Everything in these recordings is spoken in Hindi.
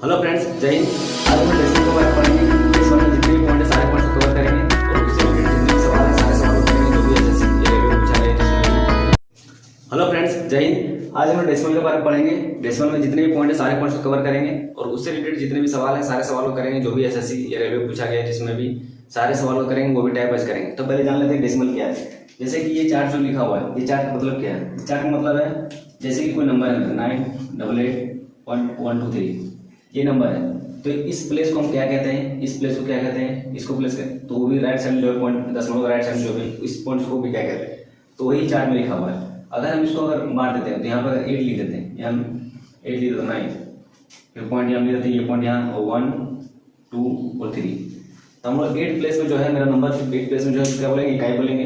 हेलो फ्रेंड्स, जय हिंद। आज हम डेसिमल के बारे में पढ़ेंगे। डेसिमल में जितने भी पॉइंट है सारे पॉइंट्स को कवर करेंगे और उससे रिलेटेड जितने भी सवाल है सारे सवालों को करेंगे जो भी एसएससी या रेलवे में पूछा गया है। हेलो फ्रेंड्स, जय हिंद। आज हम डेसिमल के बारे में पढ़ेंगे। डेसिमल में जितने भी पॉइंट है सारे पॉइंट्स को कवर करेंगे और उससे रिलेटेड जितने भी सवाल है सारे सवालों को करेंगे जो भी एसएससी या रेलवे में पूछा गया है, जिसमें भी सारे सवालों को करेंगे वो भी टाइप वाइज करेंगे। तो पहले जान लेते हैं डेसिमल क्या है। जैसे कि ये चार्ट जो लिखा हुआ है, ये चार्ट का मतलब क्या है? चार्ट का मतलब है जैसे कि कोई नंबर है 988.123 ये नंबर है, तो इस प्लेस को हम क्या कहते हैं? इस प्लेस को क्या कहते हैं? इसको प्लेस कहते हैं। तो वो भी राइट साइड जो पॉइंट दशमलव राइट साइड जो भी इस पॉइंट को भी क्या कहते हैं? तो वही चार्ट में लिखा हुआ है। अगर हम इसको अगर मार देते हैं तो यहाँ पर 8 लिख देते हैं, यहाँ 8 लिख देते हैं, 9 फिर पॉइंट यहाँ लिख देते हैं, ये पॉइंट यहाँ 1 2 और 3। तो हम लोग 8 प्लेस में जो है मेरा नंबर 8 प्लेस में जो है क्या बोलेंगे? इकाई बोलेंगे।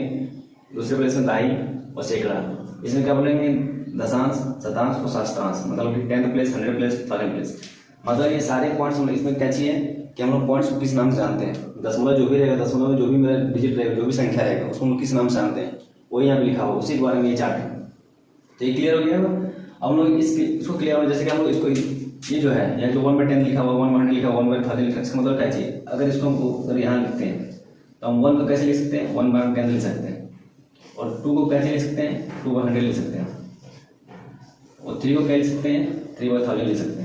दूसरे प्लेस में दहाई और सैकड़ा। इसमें क्या बोलेंगे? दशांश, शतांश और सहस्त्रांश। मतलब कि 10th प्लेस, 100 प्लेस, 1000 प्लेस। मतलब ये सारे पॉइंट्स हम इसमें क्या चाहिए कि हम लोग पॉइंट्स को किस नाम से जानते हैं? दशमलव जो भी रहेगा, दशमलव में जो भी मेरा डिजिट रहेगा, जो भी संख्या रहेगा उसको हम लोग किस नाम से जानते हैं? वही यहाँ पे लिखा हुआ, उसी के बारे में ये चार्ट है। तो ये क्लियर हो गया। हम लोग इसको क्लियर हो, जैसे कि हम लोग इसको ये जो है यहाँ जो 1/10 लिखा हुआ, 1/100 लिखा हुआ, 1/1000 लिखा, इसका मतलब क्या चाहिए? अगर इसको हम अगर यहाँ लिखते हैं तो हम 1 को कैसे लिख सकते हैं? 1/10 लिख सकते हैं। और 2 को कैसे लिख सकते हैं? 2/100 लिख सकते हैं। और 3 को क्या लिख सकते हैं? 3/1000 लिख सकते हैं।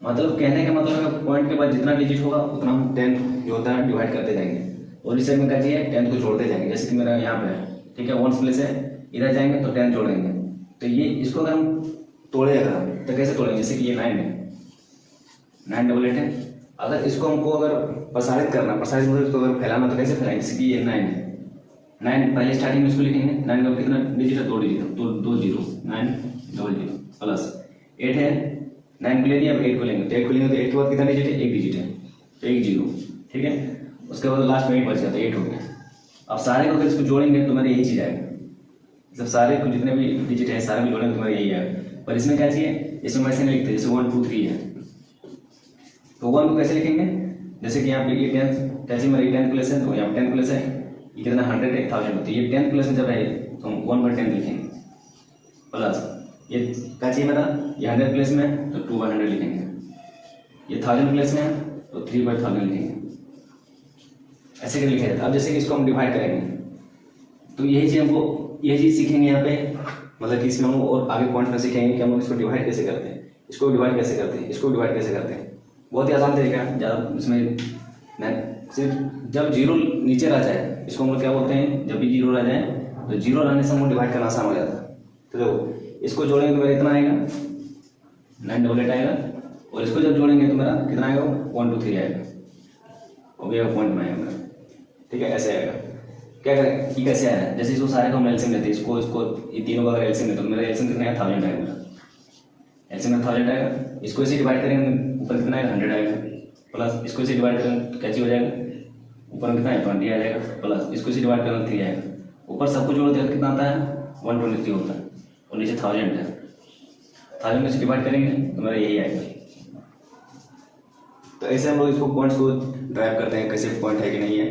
मतलब कहने का मतलब है पॉइंट के बाद जितना डिजिट होगा उतना हम 10 जो होता है डिवाइड करते जाएंगे और इस साइड में क्या चाहिए? 10 को जोड़ते जाएंगे। जैसे कि मेरा यहाँ पे है, ठीक है, 1 प्लेस है, इधर जाएंगे तो 10 जोड़ेंगे। तो ये इसको अगर हम तोड़े अगर तो कैसे तोड़ेंगे? जैसे कि ये 9 है, 988 है। अगर इसको हमको अगर प्रसारित करना, प्रसारित मतलब इसको अगर फैलाना तो कैसे फैलाएंगे? जैसे कि ये 9 है, 9 पहले स्टार्टिंग में इसको लिखेंगे। 9 का कितना डिजिट है? 2 डिजिट है, तो 2 0 900 प्लस 8 है, 9 को ले लिया, अब 8 को लेंगे। तो 8 को लेंगे तो 8 के बाद कितना डिजिट है? 1 डिजिट है, तो 1 0, ठीक है। उसके बाद लास्ट में 8 बच गया तो 8 हो गया। अब सारे को अगर इसको जोड़ेंगे तो मेरा यही चीज आएगा। जब सारे को जितने भी डिजिट है सारे को जोड़ेंगे तो मेरा यही आएगा। पर इसमें क्या चाहिए? इसमें वैसे नहीं लिखते, जैसे 1 2 3 है तो 1 को कैसे लिखेंगे? जैसे कि यहाँ पे ये 10 कैसे मेरा 10 प्लेस है, तो यहाँ 10 प्लेस है, ये कितना 100 1000 होती है। ये 10 प्लेस में जब है तो हम 1/10 लिखेंगे प्लस ये क्या चाहिए मेरा? ये 100 प्लेस में है तो 2/100 लिखेंगे। ये 1000 प्लेस में है तो 3/1000 लिखेंगे। ऐसे कर लिखा जाता है। अब जैसे कि इसको हम डिवाइड करेंगे तो यही चीज हमको यही चीज सीखेंगे यहाँ पे। मतलब कि इसमें हम और आगे पॉइंट में सीखेंगे कि हम लोग इसको डिवाइड कैसे करते हैं, इसको डिवाइड कैसे करते हैं, इसको डिवाइड कैसे करते हैं। बहुत ही आसान तरीका है। ज़्यादा इसमें सिर्फ जब 0 नीचे रह जाए इसको हम लोग क्या बोलते हैं? जब भी 0 रह जाए तो 0 रहने से हमको डिवाइड करना आसान हो जाता है। तो देखो इसको जोड़ेंगे तो मेरा इतना आएगा 988 आएगा, और इसको जब जोड़ेंगे तो मेरा कितना आएगा? 1 2 3 आएगा, और भी पॉइंट में आएगा मेरा, ठीक है। ऐसे आएगा। क्या करें? ये कैसे आया? जैसे इसको सारे को हम एलसीएम लेते हैं, इसको ये तीनों का अगर एलसीएम लेते तो मेरा एलसीएम कितना है? 1000 आएगा। एलसीएम में 1000 आएगा। इसको इसे डिवाइड करेंगे ऊपर कितना है? 100 आएगा, प्लस इसको इसे डिवाइड करेंगे तो कैसे हो जाएगा? ऊपर में कितना है? 20 आ जाएगा, प्लस इसको इसे डिवाइड करेंगे 3 आएगा। ऊपर सबको जोड़ दिया कितना आता है? 123 होता है, और नीचे 1000 है। 1000 में से डिवाइड करेंगे तो मेरा यही आएगा। तो ऐसे हम लोग इसको पॉइंट्स को ड्राइव करते हैं, कैसे पॉइंट है कि नहीं है,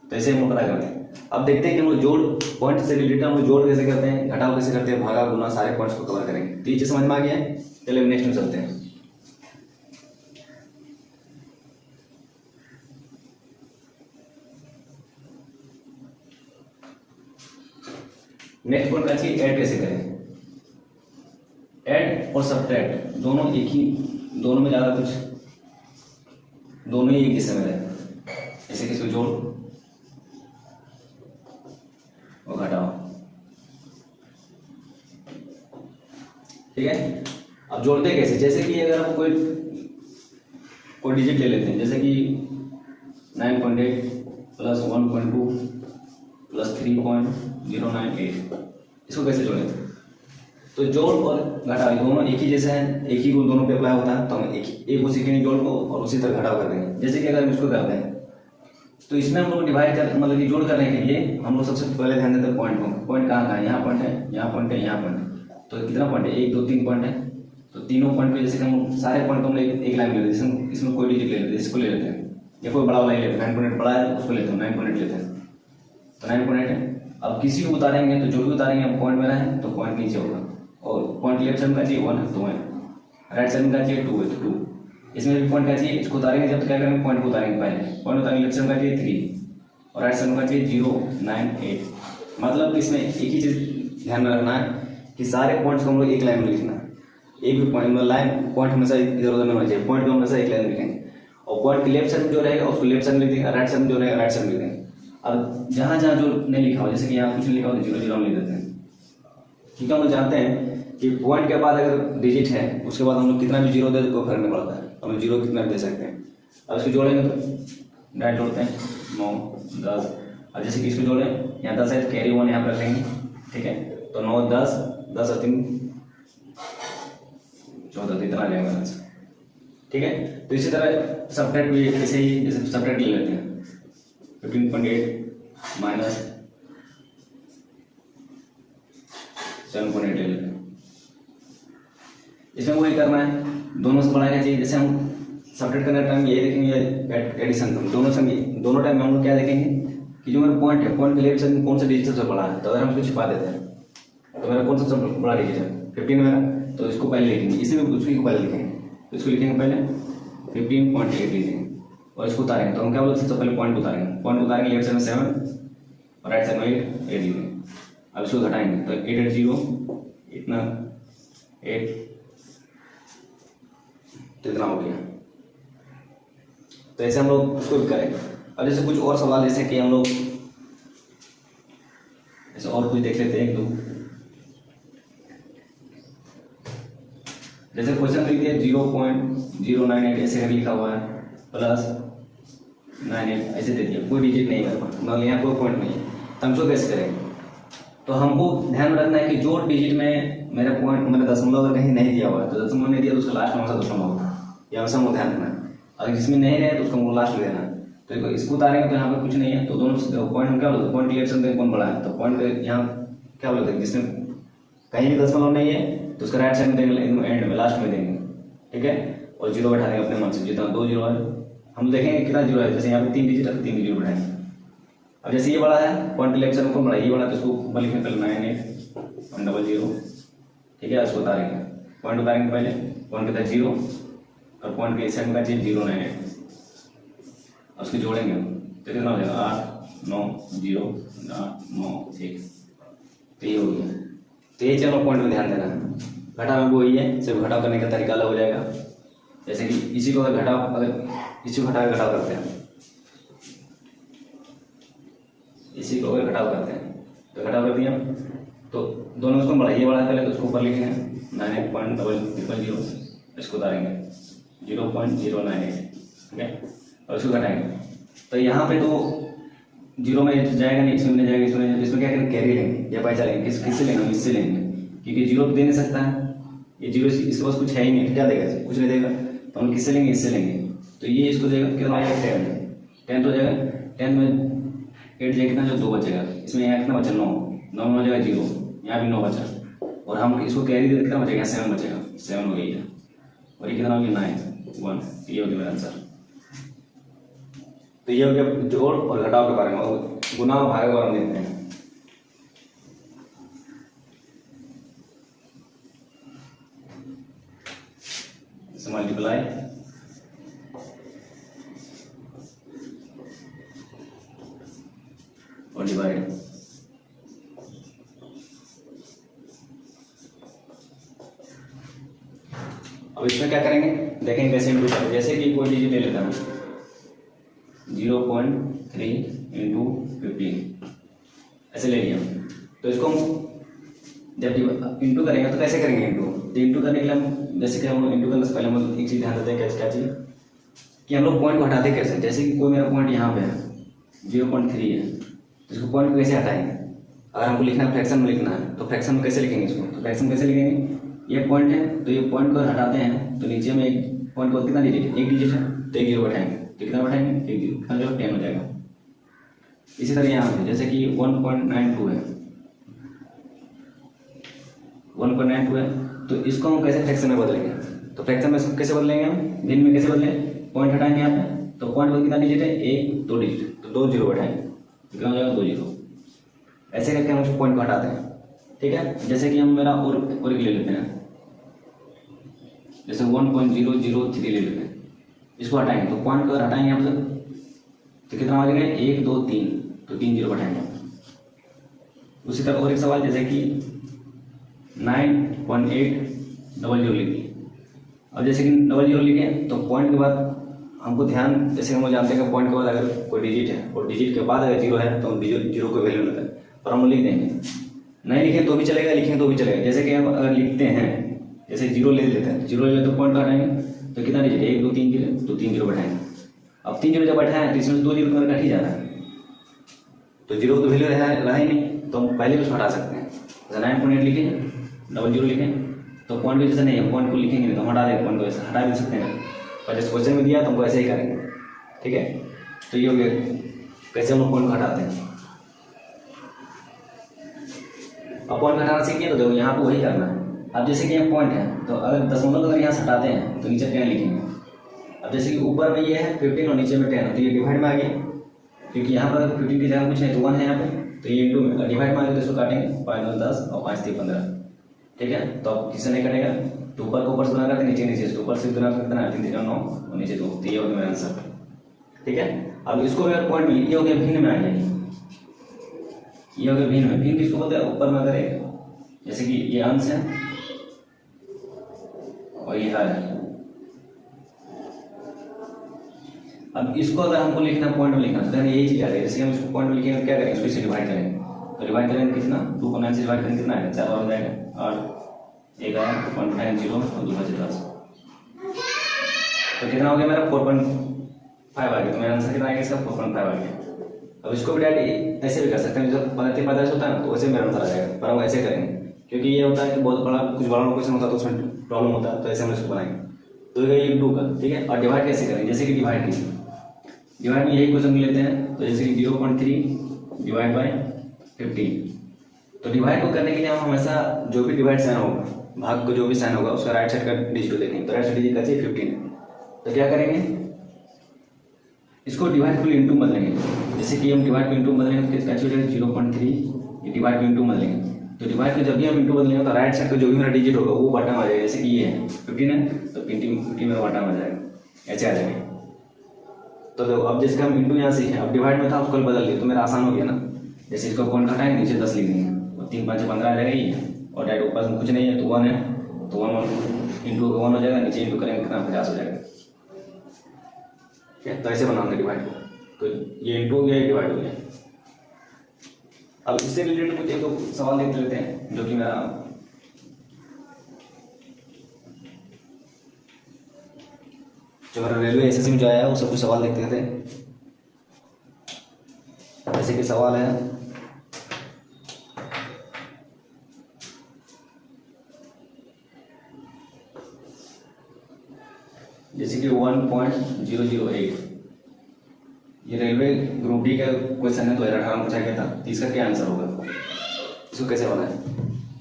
तो ऐसे हम लोग पता करते हैं। अब देखते हैं कि हम लोग जोड़ पॉइंट से रिलेटेड हम लोग जोड़ कैसे करते हैं, घटाव कैसे करते हैं, भागा गुना, सारे पॉइंट्स को कवर करेंगे। तो ये चीज समझ में आ गया है। चलिए नेक्स्ट में चलते हैं। नेक्स्ट पॉइंट क्या चाहिए? ऐड कैसे करें। ऐड और सब्ट्रैक्ट दोनों एक ही, दोनों में ज्यादा कुछ, दोनों ही एक ही समय रहता है। जैसे कि इसको जोड़ और घटाओ, ठीक है। अब जोड़ते कैसे? जैसे कि अगर हम कोई डिजिट ले लेते हैं, जैसे कि 9.8 प्लस 1.2 प्लस 3.098, इसको कैसे जोड़ें? तो जोड़ और घटाव दोनों एक ही जैसे हैं, एक ही को दोनों पे अप्लाई होता है, तो हम एक को सीखेंगे जोड़ को और उसी तरह घटाव कर देंगे। जैसे कि अगर हम इसको करते हैं तो इसमें हम लोग डिवाइड कर मतलब कि जोड़ करने के लिए हम लोग सबसे पहले ध्यान देते हैं पॉइंट को। पॉइंट कहाँ कहाँ है? यहाँ पॉइंट है, यहाँ पॉइंट है, यहाँ पॉइंट है। तो कितना पॉइंट है? 1 2 3 पॉइंट है। तो तीनों पॉइंट पे जैसे कि हम सारे पॉइंट को हम एक लाइन ले लेते हैं। इसमें कोई डिजिट ले लेते हैं, इसको ले लेते हैं, या कोई बड़ा वाला ले लेते हैं। 9.8 बड़ा है उसको लेते हैं, 9.8 लेते हैं, तो 9.8 है। अब किसी को उतारेंगे तो जो भी उतारेंगे हम पॉइंट मेरा है तो पॉइंट नीचे होगा, और पॉइंट लेफ्ट साइड में चाहिए 1 है तो 1, राइट साइड में चाहिए 2 है तो 2, इसमें भी पॉइंट का चाहिए, इसको उतारेंगे जब तो क्या करेंगे, पॉइंट को उतारेंगे पहले, पॉइंट उतारेंगे, लेफ्ट साइड का चाहिए 3 और राइट साइड का चाहिए 0, 9, 8। मतलब इसमें एक ही चीज़ ध्यान में रखना है कि सारे पॉइंट्स को हम लोग एक लाइन में लिखना है। एक भी पॉइंट मतलब लाइन पॉइंट हमेशा इधर उधर नहीं होना चाहिए, पॉइंट को हमेशा एक लाइन में लिखेंगे और पॉइंट के लेफ्ट साइड में जो रहेगा उसको लेफ्ट साइड में लिख देंगे, राइट साइड में जो रहेगा राइट साइड में लिख देंगे। अब जहाँ जहाँ जो नहीं लिखा हो, जैसे कि यहाँ कुछ नहीं लिखा हो तो 0, 0 हम लिख देते हैं। ठीक है, हम लोग जानते हैं कि पॉइंट के बाद अगर डिजिट है उसके बाद हम लोग कितना भी 0 दे तो कोई फर्क नहीं पड़ता है, हम लोग 0 कितना भी दे सकते हैं। अब इसको जोड़ेंगे तो डायरेक्ट जोड़ते हैं 9, 10। अब जैसे कि इसको जोड़ें, यहाँ 10 है तो कैरी 1 यहाँ पर रखेंगे। ठीक है, तो 9, 10, 10 और 3 14, इतना आ जाएगा आंसर। ठीक है, तो इसी तरह सब्ट्रैक्ट भी ऐसे ही, जैसे सब्ट्रैक्ट ले लेते हैं 15.8 माइनस 7.8 ले लेते हैं। इसमें वही करना है, दोनों से बढ़ाना चाहिए। जैसे हम सब्ट्रैक्ट करने टाइम ये देखेंगे एडिशन, दोनों टाइम में हम लोग क्या देखेंगे कि जो मेरा पॉइंट है, पॉइंट के लेफ्ट साइड में कौन सा डिजिट सबसे बड़ा है। तो अगर हम इसको छिपा देते हैं तो मेरा कौन सा सबसे बड़ा डिजिट है 15 मेरा, तो इसको पहले लिखेंगे, इसी में उसको पहले लिखेंगे। तो इसको लिखेंगे पहले 15.8 लिखेंगे और इसको उतारेंगे। तो हम क्या बोलते हैं, सबसे पहले पॉइंट उतारेंगे, लेफ्ट साइड में 7 और राइट साइड में 8 लिखेंगे। अब इसको घटाएंगे तो 8, 8, 0 इतना 8, तो इतना हो गया। तो ऐसे हम लोग उसको भी करेंगे। अब जैसे कुछ और सवाल, जैसे कि हम लोग ऐसे और कुछ देख लेते हैं एक दो। जैसे क्वेश्चन लिख दिया 0.098 ऐसे करके लिखा हुआ है, प्लस 98 ऐसे दे दिया, कोई डिजिट नहीं है मतलब यहाँ कोई पॉइंट नहीं है। तो हम इसको कैसे करेंगे, तो हमको ध्यान में रखना है कि जो डिजिट में मेरा पॉइंट मेरा दशमलव अगर कहीं नहीं दिया हुआ है तो दशमलव नहीं दिया तो उसका लास्ट में हमेशा दशमलव होता है, या हमेशा हमको ध्यान रखना है। अगर जिसमें नहीं रहे तो उसको हमको लास्ट में देना है। तो इसको उतारेंगे तो यहाँ पर कुछ नहीं है, तो दोनों पॉइंट हम क्या बोलते हैं, पॉइंट लेफ्ट साइड कौन बड़ा है, तो पॉइंट यहाँ क्या बोलते हैं, जिसमें कहीं भी दशमलव नहीं है तो उसका राइट साइड में देंगे, एंड में लास्ट में देंगे। ठीक है, और 0 बैठा देंगे अपने मन से, जितना 2 0 है हम देखेंगे कितना 0 है। जैसे यहाँ पे 3 डिजिट है तो 3 0 बैठाएंगे। अब जैसे ये बड़ा है, पॉइंट लेफ्ट साइड में कौन बड़ा है, ये बड़ा, तो इसको ऊपर लिखेंगे पहले 98.00। ठीक है, इसको उतारेंगे, पॉइंट उतारेंगे पहले, पॉइंट के 0 और पॉइंट के इस साइड में का चाहिए 098। उसको जोड़ेंगे तो कितना हो जाएगा 8, 9, 0, 8, 9, 1। तो ये हो गया। तो ये चलो पॉइंट में ध्यान देना है। घटा में वो ही है, सिर्फ घटाव करने का तरीका अलग हो जाएगा। जैसे कि इसी को अगर घटाव, अगर इसी को घटा घटाव करते हैं, इसी को अगर घटाव करते हैं तो घटाव कर दिया तो दोनों उसको बढ़ाइए, बढ़ा पहले तो उसको ऊपर लिखेंगे 98.00, इसको उतारेंगे 0.098। ठीक है, और इसको घटाएंगे तो यहाँ पे तो 0 में जाएगा नहीं, इसमें नहीं जाएगा, इसमें क्या करेंगे, कैरी लेंगे या पैसा लेंगे। किससे लेंगे, हम इससे लेंगे, क्योंकि 0 तो दे नहीं सकता है, ये 0 इसके पास कुछ है ही नहीं, क्या देगा, कुछ नहीं देगा। तो हम किससे लेंगे, इससे लेंगे। तो ये इसको देगा कितना आएगा 10 हो जाएगा। 10 में 8 जाएगा कितना, जो 2 बचेगा। इसमें यहाँ कितना बचा 9 में हो जाएगा 0, यहाँ भी 9 बचा और हम इसको कैरी दे कितना बचेगा, 7 बचेगा, 7 हो गई है। और ये कितना हो गया 9, 1। ये हो गया मेरा आंसर। तो ये हो गया जोड़ और घटाव के बारे में, और गुना और भाग के बारे में देखते हैं। मल्टीप्लाई और डिवाइड। अब इसमें क्या करेंगे, देखेंगे कैसे इंटू करें। जैसे कि कोई डिजिट ले लेता हूँ 0.3 इंटू 15 ऐसे ले लिया। तो इसको हम जब इंटू करेंगे तो कैसे करेंगे इंटू, तो इंटू करने के लिए हम जैसे कि हम इंटू करने से पहले हम एक चीज़ ध्यान देते हैं, क्या चीज़ कि हम लोग पॉइंट को हटाते कैसे। जैसे कि कोई मेरा पॉइंट यहाँ पे है 0.3 है, तो इसको पॉइंट को कैसे हटाएंगे। अगर हमको लिखना है फ्रैक्शन में लिखना है तो फ्रैक्शन में कैसे लिखेंगे इसको, तो फ्रैक्शन कैसे लिखेंगे, ये पॉइंट है तो ये पॉइंट को हटाते हैं तो नीचे में एक पॉइंट को कितना डिजिट है, एक डिजिट है तो 1 0 बैठाएंगे, तो कितना बैठाएंगे 1 0, कितना जो 10 हो जाएगा। इसी तरह यहाँ पे जैसे कि 1.92 है, 1.92 है, तो इसको हम कैसे फ्रैक्शन में बदलेंगे, तो फ्रैक्शन में इसको कैसे बदलेंगे, हम भिन्न में कैसे बदलें, पॉइंट हटाएंगे यहाँ पे, तो पॉइंट को कितना डिजिट है 1 2 डिजिट, तो 2 0 बैठाएंगे, कितना हो जाएगा 2 0। ऐसे करके हम उसको पॉइंट को हटाते हैं। ठीक है, जैसे कि हम मेरा और ले लेते हैं, जैसे 1.003 ले लेते हैं, इसको हटाएंगे तो पॉइंट को अगर हटाएंगे यहाँ पर तो कितना हो जाएगा 1 2 3, तो 3 जीरो हटाएंगे। उसी तरह और एक सवाल जैसे कि 9.800 लिखिए। अब जैसे कि 00 लिखे तो पॉइंट के बाद हमको ध्यान, जैसे हम जानते हैं कि पॉइंट के बाद अगर कोई डिजिट है और डिजिट के बाद अगर जीरो है तो हम जीरो को वैल्यू लेते हैं, पर हम लिख देंगे। नहीं लिखें तो भी चलेगा, लिखें तो भी चलेगा। जैसे कि हम अगर लिखते हैं, जैसे जीरो ले लेते हैं, जीरो ले लेते तो पॉइंट हटाएंगे तो कितना डिजिट है 1 2 3 जीरो, तो 3 जीरो बैठाएंगे। अब 3 जीरो जब बैठाएं तो इसमें 2 जीरो तो कट ही जा रहा है, तो जीरो तो वैल्यू रहा ही नहीं, तो हम पहले भी उसको हटा सकते हैं। जैसे 9.8 लिखें 00 लिखें तो पॉइंट भी जैसे नहीं है, पॉइंट को लिखेंगे नहीं तो हम हटा देंगे, पॉइंट को ऐसे हटा भी सकते हैं। पर जैसे क्वेश्चन में दिया तो हमको ऐसे ही करेंगे, ठीक है। तो ये हो गया कैसे हम लोग पॉइंट को हटाते हैं। अब पॉइंट हटाना सीखिए तो देखो यहाँ पे वही करना है। अब जैसे कि यहाँ पॉइंट है तो अगर दशमलव अगर यहाँ से हटाते हैं तो नीचे 10 लिखेंगे। अब जैसे कि ऊपर में ये है 15 और नीचे में 10, तो ये डिवाइड में आ गया, क्योंकि यहाँ पर 15 की जगह कुछ नहीं तो 1 है यहाँ पे, तो ये इंटू में डिवाइड में आ गया, तो इसको काटेंगे 5 9 10 और 5 3 15, ठीक है। तो अब किससे नहीं कटेगा, तो ऊपर को ऊपर से गुना करते नीचे नीचे से, ऊपर से गुना करते ना 3 3 9 और नीचे 2, तो ये हो गया मेरा आंसर, ठीक है। अब इसको अगर पॉइंट मिली, ये हो गया भिन्न में आ गया, ये हो गया भिन्न में। भिन्न किसको बोलते हैं, ऊपर में अगर एक जैसे कि ये अंश है और ये हर है। अब इसको अगर हमको लिखना पॉइंट में लिखना तो यही चीज आ रही है। जैसे हम इसको पॉइंट में लिखेंगे क्या करेंगे, इसको इसे डिवाइड करेंगे, तो डिवाइड करेंगे कितना 2 को 9 से डिवाइड करेंगे कितना आएगा 4 हो जाएगा, और 1 आया 0.50 और 2 बचे 10, तो कितना हो गया मेरा 4.5 आ गया। तो मेरा आंसर कितना आएगा इसका 4.5 आ गया। अब इसको भी डायरेक्ट ऐसे भी कर सकते हैं, जब 35 होता है ना तो वैसे मेरा आंसर आ जाएगा, पर हम ऐसे करेंगे क्योंकि ये होता है कि बहुत बड़ा कुछ बड़ा क्वेश्चन होता है तो उसमें प्रॉब्लम होता है, तो ऐसे हम इसको बनाएंगे। तो ये 2 का, ठीक है। और डिवाइड कैसे करेंगे, जैसे कि डिवाइड कीजिए, डिवाइड में यही क्वेश्चन लेते हैं, तो जैसे कि 0.3 डिवाइड बाय 15। तो डिवाइड को करने के लिए हम हमेशा जो भी डिवाइड साइन होगा, भाग को जो भी साइन होगा उसका राइट साइड का डिजिट देखेंगे, तो राइट साइड डिजिट का चाहिए 15 है। तो क्या करेंगे, इसको डिवाइड को इंटू बदलेंगे, जैसे कि हम डिवाइड को इंटू बदलेंगे तो किसका चाहिए 0.3 डिवाइड को इंटू बदलेंगे, तो डिवाइड को जब भी हम इंटू बदलेंगे तो राइट साइड का जो भी मेरा डिजिट होगा वो बटन आ जाएगा। जैसे कि ये है 15 है तो 15 मेरा बटन आ जाएगा, ऐसे आ जाएगा। तो देखो अब जैसे हम इंटू यहाँ से अब डिवाइड में था उसको बदल दिया तो मेरा आसान हो गया ना। जैसे इसको पॉइंट घटाएंगे नीचे 10 लिख देंगे और 3 5 15 आ जाएगा ये, और डायरेक्ट ऊपर में कुछ नहीं है तो 1 है तो 1 इंटू 1 हो जाएगा, नीचे इंटू करेंगे कितना 50 हो जाएगा, ठीक है। तो ऐसे बनाएंगे डिवाइड को, तो ये इंटू हो गया ये डिवाइड हो गया। अब इससे रिलेटेड कुछ एक दो सवाल देख लेते हैं जो कि मेरा रेलवे एसएससी में जो आया वो सब कुछ सवाल देखते थे। जैसे कि सवाल है जैसे कि 1.008, ये रेलवे ग्रुप डी का क्वेश्चन है 2018 में पूछा गया था, तो इसका क्या आंसर होगा, इसको कैसे बनाए।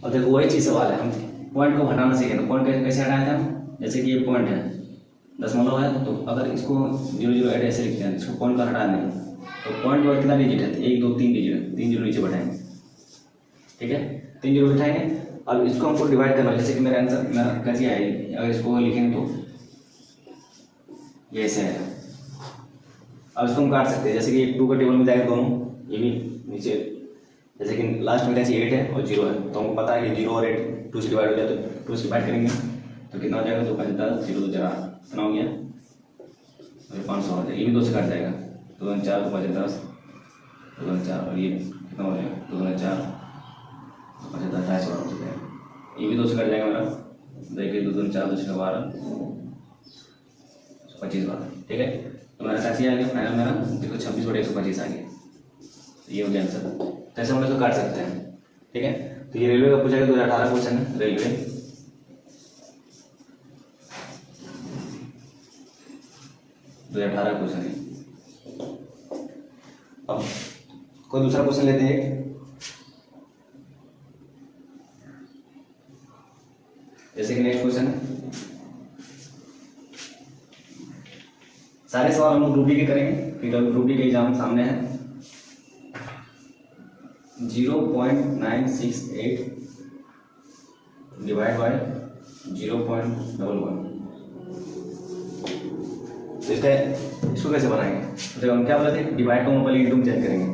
और देखो वही चीज सवाल है, हम पॉइंट को हटाना सीखे, तो पॉइंट कैसे हटाए थे हम, जैसे कि ये पॉइंट है दशमलव है, तो अगर इसको 008 ऐसे लिखते हैं, इसको पॉइंट का हटा देंगे तो पॉइंट पर कितना डिजिट है 1 2 3 डिजिट, 3 जीरो नीचे बैठाएंगे, ठीक है। 3 जीरो बैठाएंगे। अब इसको हमको डिवाइड करना, जैसे कि मेरा आंसर मेरा कैसे आएगी, अगर इसको लिखेंगे तो ये ऐसे आएगा। अब इसको हम काट सकते हैं, जैसे कि 2 का टेबल में जाएगा दोनों, ये भी नीचे, जैसे कि लास्ट में कैसे 8 है और 0 है, तो हमको पता है कि 0 और 8 2 से डिवाइड हो जाए तो 2 से डिवाइड करेंगे तो कितना हो जाएगा 2 5 10 0 2 4 कितना हो गया 500 हो जाएगा। ये भी 2 से कट जाएगा, 2 2 4 2 5 10 2 2 4 और ये कितना हो जाएगा 2 2 4 2 5 10 250 हो जाएगा। ये भी 2 से कट जाएगा मेरा, देखिए 2 2 4 2 6 12 25 12, ठीक है। तो मेरा कैसे आ गया फाइनल मेरा देखो 26/125 आ गया, ये हो गया आंसर। तो ऐसे हम लोग तो काट सकते हैं, ठीक है। तो ये रेलवे का पूछा गया 2018 क्वेश्चन है, रेलवे 2018 क्वेश्चन है। अब कोई दूसरा क्वेश्चन लेते हैं, जैसे कि नेक्स्ट क्वेश्चन है, सारे सवाल हम लोग ग्रुप डी के करेंगे क्योंकि ग्रुप डी के एग्जाम सामने है। 0.968 डिवाइड बाय 0.11, तो इसको कैसे बनाएंगे? तो हम क्या बोले थे, डिवाइड को हम पहले इंटू में चेंज करेंगे।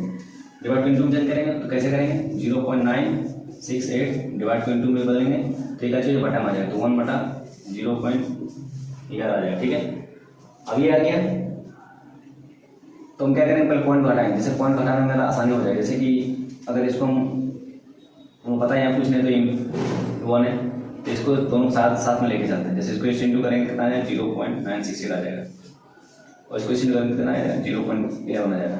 डिवाइड को इंटू में चेंज करेंगे तो कैसे करेंगे, 0.968 डिवाइड को इंटू में बदलेंगे तो एक चीज़ बटा में आ जाएगा, तो 1/0.11 आ जाएगा। ठीक है, अब ये आ गया तो हम क्या करेंगे, पहले पॉइंट घटाएंगे। जैसे पॉइंट घटाने में मेरा आसानी हो जाएगा। जैसे कि अगर इसको हम पता है यहाँ कुछ नहीं तो 1 है, तो इसको दोनों साथ में लेके चलते हैं। जैसे इसको इस इंटू करेंगे कितना आ जाएगा, 0.968 आ जाएगा, और इसको इस इंटू करेंगे कितना आएगा, 0.11 आ जाएगा।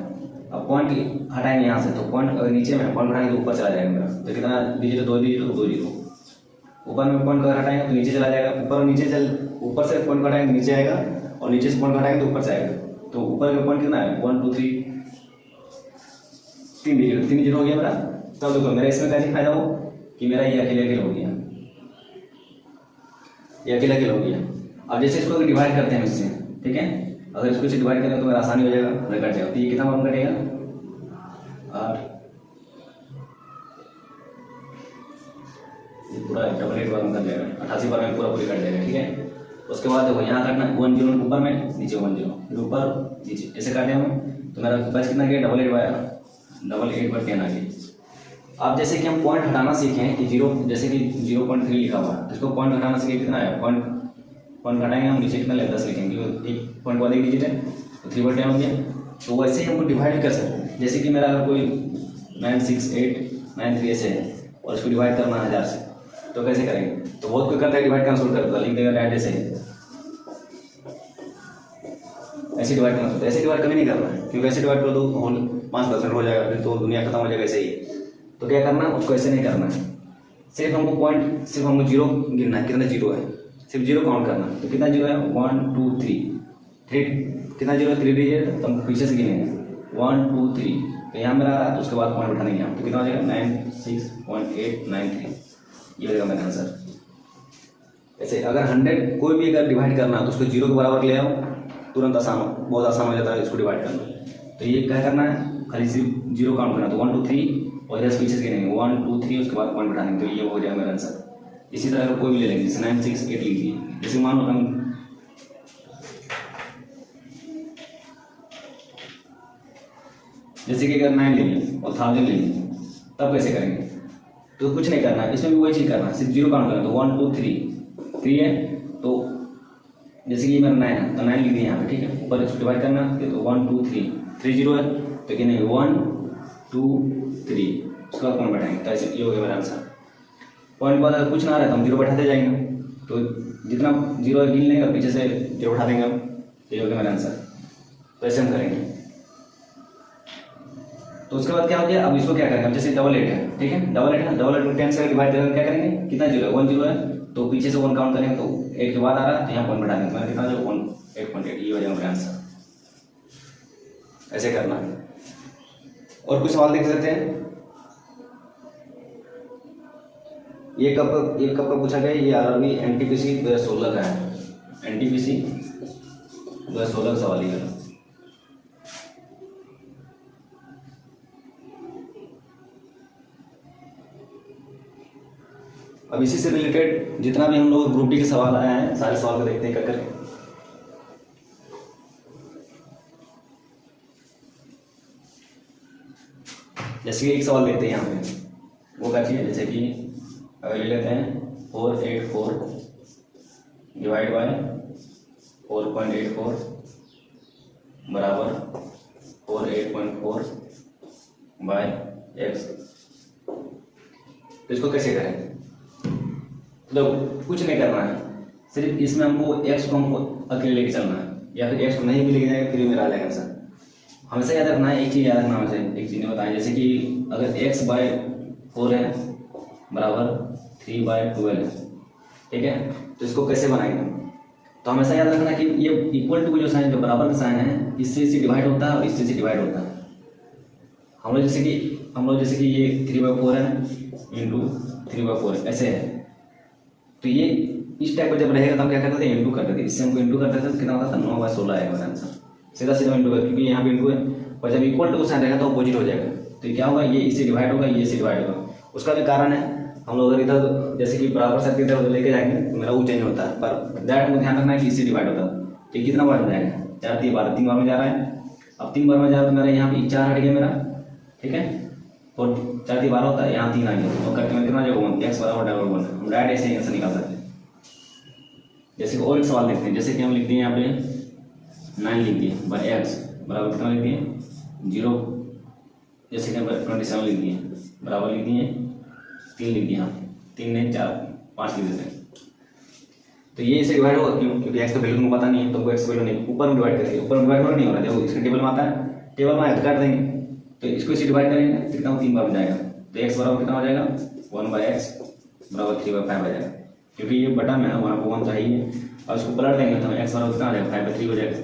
अब पॉइंट हटाएंगे यहाँ से, तो पॉइंट अगर नीचे में पॉइंट हटाएंगे तो ऊपर चला जाएगा मेरा, तो कितना डिजिट, 2 डिजिट, तो 2 जीरो। ऊपर में पॉइंट अगर हटाएंगे तो नीचे चला जाएगा, ऊपर और नीचे ऊपर से पॉइंट हटाएंगे नीचे आएगा, और नीचे से पॉइंट हटाएंगे तो ऊपर से आएगा। तो ऊपर का पॉइंट कितना है, 1 2 3 3 डिजिट हो गया मेरा। तब देखो मेरा इसमें क्या फायदा हो कि मेरा ये अकेले अकेले हो गया, ये अकेले अकेले हो गया। अब जैसे इसको डिवाइड करते हैं इससे, ठीक है, अगर इसको से डिवाइड करें तो मेरा आसानी हो जाएगा, कट जाएगा। तो ये कितना वन कटेगा, 8, ये पूरा 88 बार में कट जाएगा, 88 बार में पूरा कट जाएगा। ठीक है, उसके बाद देखो यहाँ काटना 1 0 ऊपर में, नीचे 1 0, फिर ऊपर नीचे, ऐसे काटे हम, तो मेरा बच कितना गया, 88/10 आ गया। अब जैसे कि हम पॉइंट हटाना सीखे हैं कि 0, जैसे कि 0.3 लिखा हुआ है, इसको पॉइंट हटाना सीखे कितना है, पॉइंट हटाएंगे हम, नीचे कितना लेगा 10 लिखेंगे, एक पॉइंट बाद एक डिजिट है तो 3/10 हो गया। तो वैसे ही हमको डिवाइड भी कर सकते हैं। जैसे कि मेरा अगर कोई 96893 ऐसे है और इसको डिवाइड करना है 1000 से, तो कैसे करेंगे, तो बहुत कोई करता है डिवाइड करना शुरू करता है, लिख देगा डायरेक्ट ऐसे डिवाइड करना शुरू। ऐसे डिवाइड कभी नहीं करना है, क्योंकि ऐसे डिवाइड करो तो 5% हो जाएगा, फिर तो दुनिया खत्म हो जाएगा ऐसे ही। तो क्या करना है, उसको ऐसे नहीं करना है, सिर्फ हमको पॉइंट, सिर्फ हमको 0 गिनना है, कितना 0 है, सिर्फ 0 काउंट करना है। तो कितना 0 है, 1 2 3 कितना 0 है, 3 डिजिट, तो हम पीछे से गिनेंगे 1 2 3, तो यहाँ मेरा आ रहा है, तो उसके बाद पॉइंट उठा देंगे हम, तो कितना हो जाएगा 96.893, ये हो जाएगा मेरा आंसर। ऐसे अगर 100 कोई भी अगर डिवाइड करना है तो उसको 0 के बराबर ले आओ, तुरंत आसान, बहुत आसान हो जाता है इसको डिवाइड करना। तो ये क्या करना है, खाली सिर्फ 0 काउंट करना, तो 1 2 3 और इधर पीछे से गिनेंगे 1 2 3, उसके बाद पॉइंट उठाएंगे, तो ये हो जाएगा मेरा आंसर। इसी तरह अगर कोई भी ले लेंगे, जैसे 968 लीजिए, जैसे मान लो हम जैसे कि अगर 9 लेंगे और 1000 लेंगे, तब कैसे करेंगे, तो कुछ नहीं करना है, इसमें भी वही चीज़ करना है, सिर्फ 0 काउंट करना। तो 1 2 3 है, तो जैसे कि मेरा 9 है तो 9 लिख दिए यहाँ पे, ठीक है, ऊपर इसको डिवाइड करना, तो 1 2 3 0 है, तो क्या नहीं 1 2 3, उसके बाद पॉइंट बैठाएंगे, तो ऐसे ये हो गया मेरा आंसर। पॉइंट बाद अगर कुछ ना आ रहा है तो हम 0 बैठाते जाएंगे, तो जितना 0 गिन लेंगे और पीछे से 0 उठा देंगे हम, ये हो गया मेरा आंसर। तो ऐसे हम करेंगे। तो उसके बाद क्या हो गया, अब इसको क्या करेंगे, जैसे 88 है, ठीक है, 88 को 10 से डिवाइड करेंगे, क्या करेंगे, कितना 0 है, 1 0 है, तो पीछे से 1 काउंट करेंगे, तो 8 के बाद आ रहा है, तो यहाँ पॉइंट बैठा देंगे, मैंने कितना 8.8, ये हो जाएगा मेरा आंसर। ऐसे करना है। और कुछ सवाल देख सकते हैं। ये कब का पूछा गया, ये आरआरबी एनटीपीसी 2016 का है, एनटीपीसी 2016 का सवाल ही है। अब इसी से रिलेटेड जितना भी हम लोग ग्रुप डी के सवाल आए हैं, सारे सवाल को देखते हैं कर करके। जैसे कि एक सवाल देखते हैं यहाँ पे, वो क्या चाहिए, जैसे कि अगर ले लेते हैं 484 डिवाइड बाय 4.84 बराबर 48.4 बाय एक्स, तो इसको कैसे करें, तो कुछ नहीं करना है, सिर्फ इसमें हमको एक्स को हमको अकेले लेके चलना है, या फिर एक्स को नहीं भी लेके जाएगा फिर मेरा आ जाएगा आंसर। हमेशा याद रखना है, एक चीज़ याद रखना, हमेशा एक चीज़ ने बताया, जैसे कि अगर x/4 है बराबर 3/12 है, ठीक है, तो इसको कैसे बनाएंगे, तो हमेशा याद रखना कि ये इक्वल टू जो साइन, जो बराबर का साइन है, इससे डिवाइड होता है और इससे डिवाइड होता है। हम लोग जैसे कि ये 3/4 है इंटू 3/4 ऐसे है, तो ये इस टाइप का जब रहेगा तो हम क्या करते थे, इंटू करते थे, इससे हमको इंटू करते थे तो कितना होता था, 9/16 आएगा मेरा आंसर, सीधा इंटू है, क्योंकि यहाँ पे इंटू है, और जब इक्वल टू साइन रहेगा तो अपोजिट हो जाएगा, तो क्या होगा, ये इससे डिवाइड होगा, ये इससे डिवाइड होगा। उसका भी कारण है, हम लोग अगर इधर जैसे कि बराबर साइड इधर लेके जाएंगे तो मेरा वो चेंज होता है, पर दैट में ध्यान रखना है कि इससे डिवाइड होता है, तो कितना बढ़ जाएगा, 4 3 12, 3 बार में जा रहा है। अब 3 बार में जा रहा है तो मेरा यहाँ पे 4 हट गया मेरा, ठीक है, और 4 3 12 होता है, यहाँ 3 आ गया, तो करके मैं कितना जो x बराबर डबल 1, हम डायरेक्ट ऐसे आंसर निकाल सकते हैं। जैसे कि और एक सवाल देखते हैं, जैसे कि हम लिखते हैं यहाँ पे 9 लिख दिए बाई एक्स बराबर कितना लिख दिए 0, जैसे कि हम 27 लिख दिए बराबर लिख दिए 3 लिख दिए, यहाँ 3 नहीं 4 5 लिख देते हैं। तो ये इसे डिवाइड होगा क्यों, क्योंकि एक्स का वैल्यू तुमको पता नहीं है, तुमको एक्स का वैल्यू नहीं, ऊपर में डिवाइड करेंगे, ऊपर में डिवाइड नहीं हो रहा है, देखो इसके टेबल में आता है, टेबल में आया तो काट देंगे, तो इसको इसे डिवाइड करेंगे तो कितना 3 बार में जाएगा, तो एक्स बराबर कितना हो जाएगा 1/x बराबर 3/5 हो जाएगा, क्योंकि ये बटा में है वहाँ पर 1 चाहिए, और उसको पलट देंगे तो एक्स बराबर कितना आ जाएगा 5/3 हो जाएगा।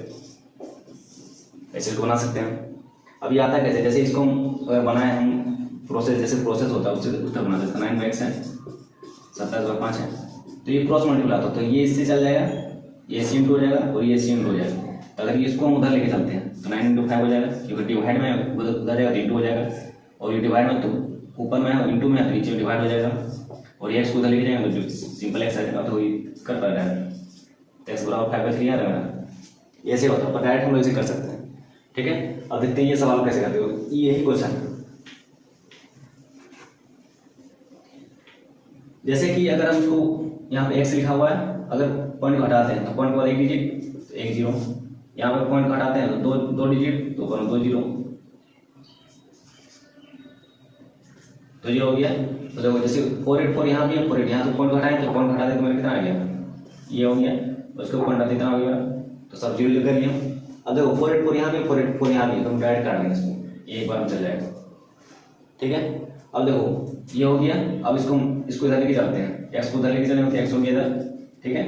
ऐसे इसको बना सकते हैं। अब ये आता है कैसे, जैसे इसको अगर बनाए हम प्रोसेस, जैसे प्रोसेस होता है उससे उसका बना सकते हैं, 9/x है 27/5 है, तो ये क्रॉस मल्टीप्लाई होता है, तो ये इससे चल जाएगा, ये सी इंटू हो जाएगा और ये सी इंटू हो जाएगा। तो अगर इसको हम उधर लेके चलते हैं तो 9 × 5 हो जाएगा, क्योंकि डिवाइड में उधर जाएगा तो इंटू हो जाएगा, और ये डिवाइड में तो ऊपर में है इंटू में है तो नीचे डिवाइड हो जाएगा, और ये एक्स को उधर लेके जाएंगे तो जो सिंपल एक्स आ जाएगा, तो वही कर पा रहा है, तो एक्स बराबर 5/3 आ रहा है। ऐसे होता है, पर डायरेक्ट हम लोग इसे कर सकते हैं, ठीक है। अब देखते हैं ये सवाल कैसे करते हो, यही क्वेश्चन है। जैसे कि अगर हम इसको यहाँ पे x लिखा हुआ है, अगर पॉइंट घटाते हैं तो पॉइंट पर 1 डिजिट 1 0, यहाँ पर पॉइंट घटाते हैं तो 2 डिजिट तो 2 0, तो 0 हो गया। तो देखो जैसे 484 यहाँ भी है, 4 यहाँ तो पॉइंट घटाए तो पॉइंट घटाते तो मेरा कितना आ गया, ये हो गया, उसके पॉइंट घटाते इतना हो गया, तो सब 0 कर लिया। अब देखो 484 यहाँ भी 484 यहाँ भी, तो हम डायरेक्ट काट देंगे इसको, ये एक बार में चल जाएगा, ठीक है। अब देखो ये हो गया, अब इसको इधर लेके चलते हैं, एक्स को उधर लेके चलेंगे तो एक्स हो गया इधर, ठीक है।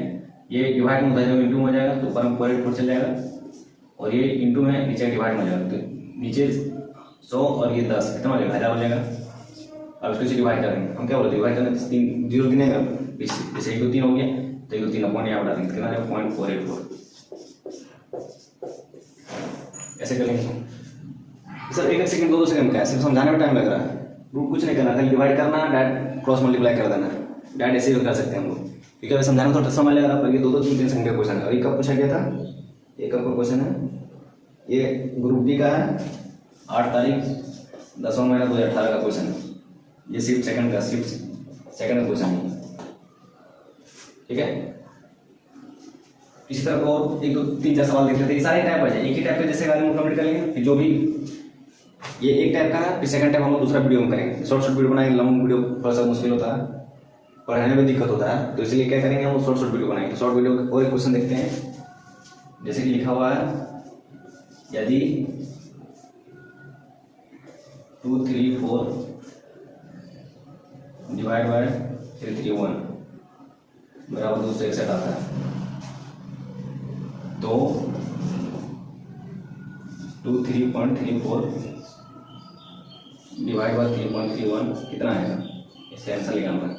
ये डिवाइड में उधर इंटू हो जाएगा तो ऊपर में 484 चल जाएगा, और ये इंटू में नीचे डिवाइड में हो जाएगा, तो नीचे 100 और ये 10 कितना हो जाएगा 1000 हो जाएगा। अब इसको डिवाइड करेंगे, हम क्या बोलते हैं डिवाइड करने 3 0 गिनेगा, जैसे 1 2 3 हो गया तो 1 2 3 पॉइंट यहाँ बढ़ा देंगे, कितना जाएगा 0.484, ऐसे करेंगे। सर 1 सेकंड 2 सेकंड का सिर्फ समझाने में टाइम लग रहा है, रूट कुछ नहीं करना, खाली डिवाइड करना, डायरेक्ट क्रॉस मल्टीप्लाई कर देना, डायरेक्ट ऐसे भी कर सकते हैं हम लोग, क्योंकि अभी समझाने में थोड़ा समय लग रहा है, पर ये 2 3 सेकंड का क्वेश्चन है। और ये कब पूछा गया था, ये कब का क्वेश्चन है, ये ग्रुप डी का है, 8 तारीख 10वां महीना 2018 का क्वेश्चन है, ये सिर्फ सेकंड का क्वेश्चन है, ठीक है। इसी तरह और 1 2 3 4 सवाल देख लेते हैं, सारे टाइप आ जाए, एक ही टाइप का जैसे गाड़ी में कंप्लीट करेंगे, फिर जो भी ये एक टाइप का है, फिर सेकंड टाइप हम लोग दूसरा वीडियो में करेंगे, शॉर्ट वीडियो बनाएंगे, लंबा वीडियो थोड़ा सा मुश्किल होता है, पढ़ने में दिक्कत होता है, तो इसलिए क्या करेंगे हम शॉर्ट वीडियो बनाएंगे। शॉर्ट वीडियो और एक क्वेश्चन देखते हैं, जैसे कि लिखा हुआ है यदि 2 3 4 डिवाइड बाय 3 3 1 बराबर 261 आता है, तो 23.34 डिवाइड बाय 3.31 कितना आएगा, इससे आंसर निकालना है।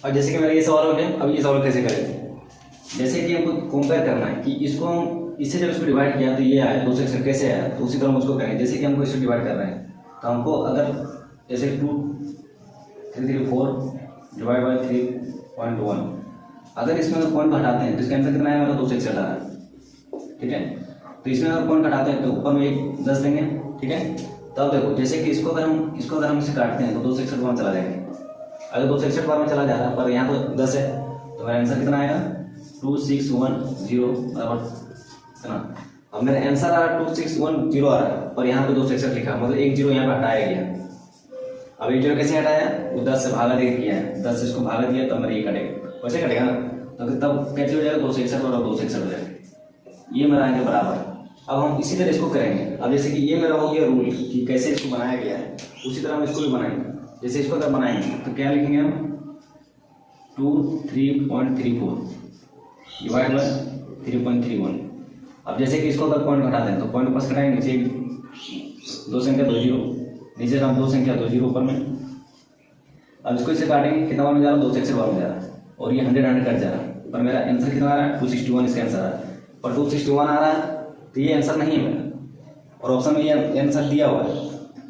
अब जैसे कि मेरा ये सवाल हो गया, अब ये सवाल कैसे करेंगे, जैसे कि हमको कंपेयर करना है कि इसको हम इससे जब इसको डिवाइड किया तो ये आया, 261 कैसे आया, तो उसी तरह हम उसको करेंगे। जैसे कि हमको इसको डिवाइड कर रहे हैं तो हमको अगर जैसे 2334 डिवाइड बाय 3.1, अगर इसमें अगर पॉइंट घटाते हैं तो इसका आंसर कितना आएगा, 261 आ रहा है, ठीक है। तो इसमें अगर पॉइंट घटाते हैं तो ऊपर में एक 10 देंगे, ठीक है। तब देखो जैसे कि इसको अगर हम इसे काटते हैं तो 261 बार में चला जाएगा, अगर 261 बार में चला जा रहा है, पर यहाँ तो 10 है, तो मेरा आंसर कितना आएगा 2610 बराबर कितना। अब मेरा आंसर आ रहा है 2610 आ रहा है, पर यहाँ पे 261 लिखा, मतलब 1 0 यहाँ पे हटाया गया। अब 1 0 कैसे हटाया, वो 10 से भागा दे किया है, 10 से इसको भागा दिया तो मेरा ये कटेगा, वैसे कटेगा ना, तो तब कैसे हो जाएगा 261 और 261 हो जाएगा, ये मेरा आएगा बराबर। अब हम इसी तरह इसको करेंगे, अब जैसे कि ये मेरा हो गया रूल कि कैसे इसको बनाया गया है, उसी तरह हम इसको भी बनाएंगे। जैसे इसको अगर बनाएंगे तो क्या लिखेंगे हम 23.34 डिवाइड बाय 3.31। अब जैसे कि इसको अगर पॉइंट घटाते हैं तो पॉइंट ऊपर से घटाएंगे, नीचे 2 संख्या 2 0, नीचे हम 2 संख्या 2 0 ऊपर में। अब इसको इससे काटेंगे, कितना बार में जा रहा है 261 बार में जा रहा है, और ये 100 कट जा रहा है, पर मेरा आंसर कितना आ रहा है 261 इसका आंसर आ रहा है, पर 261 आ रहा है तो ये आंसर नहीं है मेरा, और ऑप्शन में ये आंसर दिया हुआ है,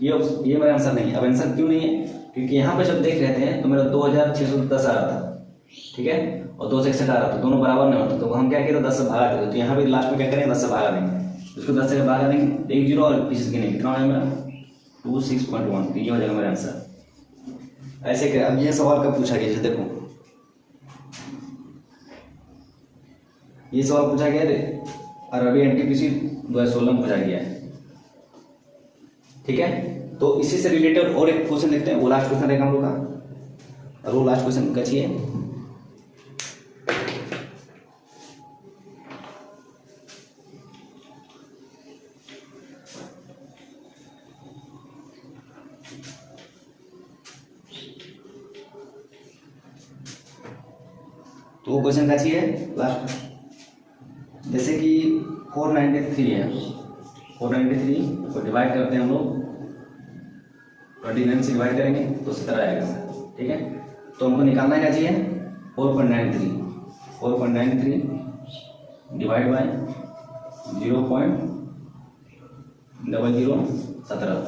ये मेरा आंसर नहीं है। अब आंसर क्यों नहीं है, क्योंकि यहाँ पे जब देख रहे थे तो मेरा 2610 आ रहा था, ठीक है, और 2 से 61 आ रहा, तो दोनों बराबर नहीं होता, तो हम क्या करें 10 से भगा देते, तो यहाँ पे लास्ट में क्या करेंगे 10 से भगा देंगे, उसको 10 से भगा देंगे, 1 0 और पीछे गिनेंगे, कितना हो जाएगा मेरा 26.1, तो ये हो जाएगा मेरा आंसर। ऐसे कर। अब ये सवाल कब पूछा गया, देखो ये सवाल पूछा गया और अभी NTPC 2016 में पूछा गया है, ठीक है। तो इसी से रिलेटेड और एक क्वेश्चन देखते हैं, वो लास्ट क्वेश्चन रहेगा हम लोग का, और वो लास्ट क्वेश्चन का चाहिए। तो वो क्वेश्चन का चाहिए लास्ट, जैसे कि 493 है, 493 को डिवाइड करते हैं हम लोग, 29 से डिवाइड करेंगे तो 17 आएगा, ठीक है। तो हमको निकालना क्या चाहिए 4.93 डिवाइड बाय 0.0017,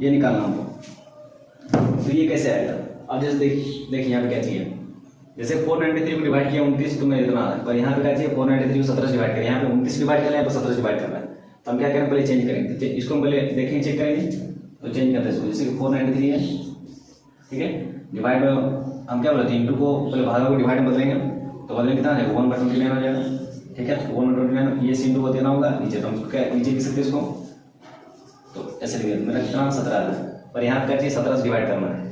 ये निकालना हमको। तो ये कैसे आएगा, अब जैसे देखिए यहाँ पे क्या चाहिए, जैसे 493 को डिवाइड किया 29 तो मैं इतना आ, पर यहाँ पे क्या चाहिए 493 को 17 से डिवाइड करें, यहाँ पे 29 डिवाइड कर रहे हैं तो 17 से डिवाइड कर रहा है, तो हम क्या करें पहले चेंज करेंगे, तो इसको हम पहले देखेंगे चेक करेंगे, तो चेंज करते हैं, जैसे कि 493 है, ठीक है, डिवाइड में हम क्या बोलते हैं इंटू को पहले भागा को डिवाइड में बदलेंगे, तो बदलेंगे कितना है 1/29 हो जाएगा, ठीक है। तो 1/29 ये इंटू को देना होगा नीचे, तो हम क्या नीचे लिख सकते हैं इसको, तो ऐसे लिखिए मेरा कितना 17 है, पर यहाँ पे क्या चाहिए 17 से डिवाइड करना है,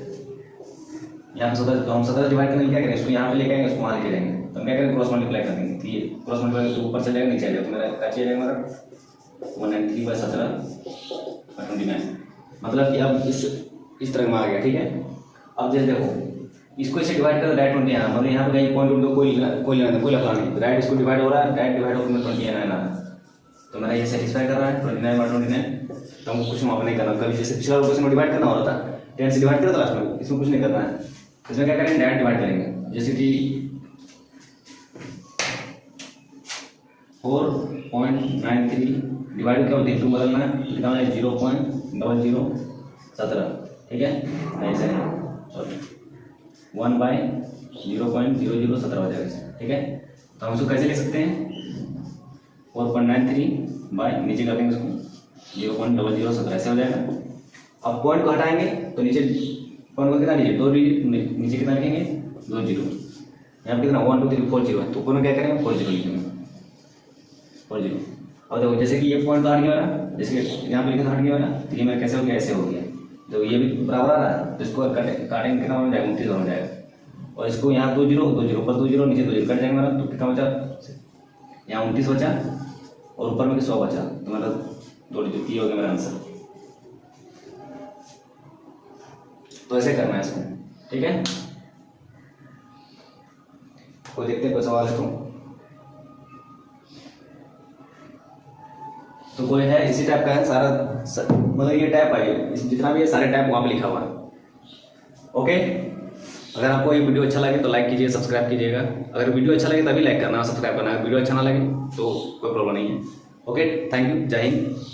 यहाँ पे 17, तो हम 17 डिवाइड करने क्या करें, इसको यहाँ पे लेके आएंगे, उसको वहाँ लेके जाएंगे, तो हम क्या करेंगे क्रॉस मल्टीप्लाई कर देंगे, तो ये क्रॉस मल्टीप्लाई तो ऊपर चले जाएगा नीचे आ जाएगा, तो मेरा क्या चाहिए मेरा 193/17/29, मतलब कि अब इस तरह में आ गया, ठीक है। अब जैसे देखो इसको इसे डिवाइड कर राइट 29 आना, मतलब यहाँ पे कहीं पॉइंट उनको कोई लगा नहीं, राइट इसको डिवाइड हो रहा है, राइट डिवाइड होकर 29 आना, तो मेरा ये सेटिस्फाई कर रहा है 29/29, तो हमको कुछ वहाँ पर नहीं करना, कभी जैसे पिछला क्वेश्चन में डिवाइड करना हो रहा था 10 से डिवाइड करता लास्ट में, इसमें कुछ नहीं करना है, इसमें क्या करेंगे डायरेक्ट डिवाइड करेंगे, जैसे कि 4.93 डिवाइड क्या होती है टू बदलना है, लिखा है 0.0017, ठीक है, ऐसे सॉरी 1/0.0017 हो जाएगा, ठीक है। तो हम इसको कैसे लिख सकते हैं 4.93 बाय नीचे कर देंगे उसको 0.0017, ऐसे हो जाएगा। अब पॉइंट को हटाएंगे तो नीचे पॉइंट को कितना नीचे 2 डिजिट नीचे कितना लिखेंगे 2 0, यहाँ पे कितना 1 2 3 4 0 है, तो ऊपर में क्या करेंगे 4 0 लिखेंगे 4 0। और देखो जैसे कि ये पॉइंट तो हट गया ना, जैसे यहाँ पे लिखा हट गया ना, तो ये मेरा कैसे हो गया ऐसे हो गया, तो ये भी बराबर आ रहा है, तो इसको काटेंगे कितना हो जाएगा 29 हो जाएगा, और इसको यहाँ 2 0 ऊपर 2 0 नीचे 2 0 कट जाएंगे मेरा, तो कितना बचा यहाँ 29 बचा और ऊपर में 100 बचा, तो मतलब 2 डिजिट ये हो गया मेरा आंसर। तो ऐसे करना है इसको, ठीक है। कोई देखते हैं कोई सवाल है तो कोई है इसी टाइप का है सारा, मतलब ये टाइप है जितना भी है सारे टाइप वहाँ पे लिखा हुआ है, ओके। अगर आपको ये वीडियो अच्छा लगे तो लाइक कीजिए, सब्सक्राइब कीजिएगा, अगर वीडियो अच्छा लगे तभी लाइक करना, सब्सक्राइब करना, अगर वीडियो अच्छा ना लगे तो कोई प्रॉब्लम नहीं है, ओके। थैंक यू, जय हिंद।